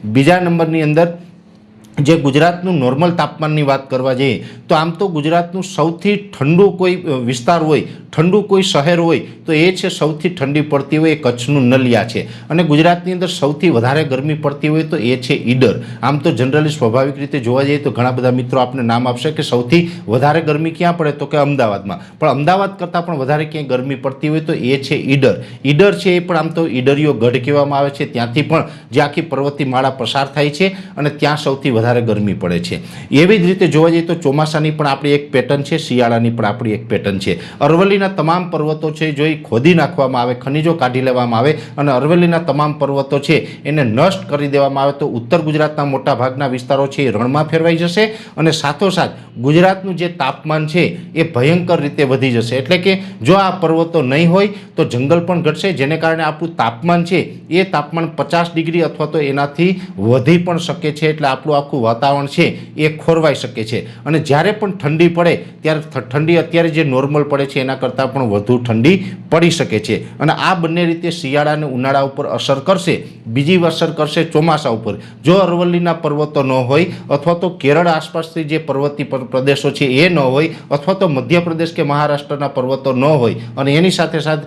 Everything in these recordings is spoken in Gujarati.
બીજા નંબરની અંદર જે ગુજરાતનું નોર્મલ તાપમાનની વાત કરવા જઈએ તો આમ તો ગુજરાતનું સૌથી ઠંડુ કોઈ વિસ્તાર હોય, ઠંડુ કોઈ શહેર હોય તો એ છે સૌથી ઠંડી પડતી હોય એ કચ્છનું નલિયા છે. અને ગુજરાતની અંદર સૌથી વધારે ગરમી પડતી હોય તો એ છે ઈડર. આમ તો જનરલી સ્વાભાવિક રીતે જોવા જઈએ તો ઘણા બધા મિત્રો આપને નામ આપશે કે સૌથી વધારે ગરમી ક્યાં પડે તો કે અમદાવાદમાં, પણ અમદાવાદ કરતાં પણ વધારે ક્યાંય ગરમી પડતી હોય તો એ છે ઈડર. ઈડર છે એ પણ આમ તો ઈડરીયો ગઢ કહેવામાં આવે છે, ત્યાંથી પણ જે આખી પર્વતીય માળા પસાર થાય છે અને ત્યાં સૌથી વધારે ગરમી પડે છે. એવી જ રીતે જોવા જઈએ તો ચોમાસાની પણ આપણી એક પેટર્ન છે, શિયાળાની પણ આપણી એક પેટર્ન છે. અરવલ્લીના તમામ પર્વતો છે જો એ ખોદી નાખવામાં આવે, ખનિજો કાઢી લેવામાં આવે અને અરવલ્લીના તમામ પર્વતો છે એને નષ્ટ કરી દેવામાં આવે તો ઉત્તર ગુજરાતના મોટા ભાગના વિસ્તારો છે એ રણમાં ફેરવાઈ જશે અને સાથોસાથ ગુજરાતનું જે તાપમાન છે એ ભયંકર રીતે વધી જશે. એટલે કે જો આ પર્વતો નહીં હોય તો જંગલ પણ ઘટશે, જેને કારણે આપણું તાપમાન છે એ તાપમાન 50 ડિગ્રી અથવા તો એનાથી વધી પણ શકે છે. એટલે આપણું આખું વાતાવરણ છે એ ખોરવાઈ શકે છે અને જ્યારે પણ ઠંડી પડે ત્યારે ઠંડી અત્યારે જે નોર્મલ પડે છે એના કરતાં પણ વધુ ઠંડી પડી શકે છે. અને આ બંને રીતે શિયાળા અને ઉનાળા ઉપર અસર કરશે. બીજી અસર કરશે ચોમાસા ઉપર. જો અરવલ્લીના પર્વતો ન હોય અથવા તો કેરળ આસપાસથી જે પર્વતીય પ્રદેશો છે એ ન હોય અથવા તો મધ્યપ્રદેશ કે મહારાષ્ટ્રના પર્વતો ન હોય અને એની સાથે સાથે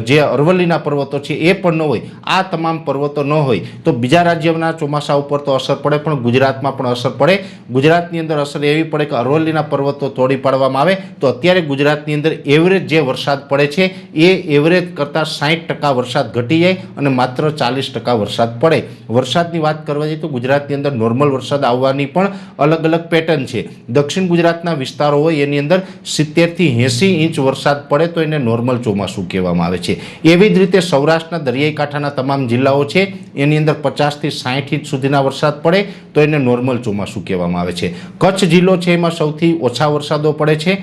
જે અરવલ્લીના પર્વતો છે એ પણ ન હોય, આ તમામ પર્વતો ન હોય તો બીજા રાજ્યના ચોમાસા ઉપર તો અસર પડે પણ ગુજરાતમાં પણ અસર પડે. ગુજરાતની અંદર અસર એવી પડે કે અરવલ્લીના પર્વતો તોડી પાડવામાં આવે તો અત્યારે ગુજરાતની અંદર એવરેજ જે વરસાદ પડે છે એ એવરેજ કરતાં 60% વરસાદ ઘટી જાય અને માત્ર 40% વરસાદ પડે. વરસાદની વાત કરવા જઈએ તો ગુજરાતની અંદર નોર્મલ વરસાદ આવવાની પણ અલગ અલગ પેટર્ન છે. દક્ષિણ ગુજરાતના વિસ્તારો હોય એની અંદર 70થી 80 ઇંચ વરસાદ પડે તો એને નોર્મલ ચોમાસું કહેવામાં આવે છે. એવી જ રીતે સૌરાષ્ટ્રના દરિયાઈ કાંઠાના તમામ જિલ્લાઓ છે એની અંદર 50થી 60 ઇંચ સુધીના વરસાદ પડે તો એને નોર્મલ ચોમાસું કહેવામાં આવે છે. કચ્છ જિલ્લો છે એમાં સૌથી ઓછા વરસાદો પડે છે.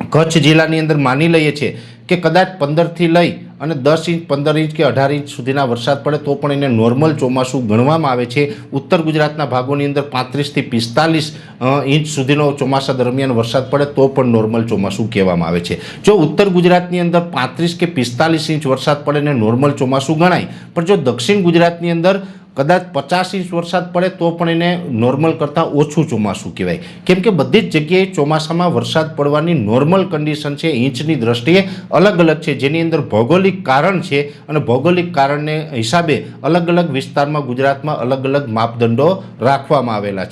કચ્છ જિલ્લાની અંદર માની લઈએ છીએ કે કદાચ 15થી લઈ અને 10 ઇંચ, 15 ઇંચ કે 18 ઇંચ સુધીના વરસાદ પડે તો પણ એને નોર્મલ ચોમાસું ગણવામાં આવે છે. ઉત્તર ગુજરાતના ભાગોની અંદર 35થી 45 ઇંચ સુધીનો ચોમાસા દરમિયાન વરસાદ પડે તો પણ નોર્મલ ચોમાસું કહેવામાં આવે છે. જો ઉત્તર ગુજરાતની અંદર 35 કે 45 ઇંચ વરસાદ પડે ને નોર્મલ ચોમાસું ગણાય, પણ જો દક્ષિણ ગુજરાતની અંદર કદાચ 50 ઇંચ વરસાદ પડે તો પણ એને નોર્મલ કરતાં ઓછું ચોમાસું કહેવાય. કેમ કે બધી જ જગ્યાએ ચોમાસામાં વરસાદ પડવાની નોર્મલ કન્ડિશન છે ઇંચની દ્રષ્ટિએ અલગ અલગ છે, જેની અંદર ભૌગોલિક કારણ છે અને ભૌગોલિક કારણને હિસાબે અલગ અલગ વિસ્તારમાં ગુજરાતમાં અલગ અલગ માપદંડો રાખવામાં આવેલા છે.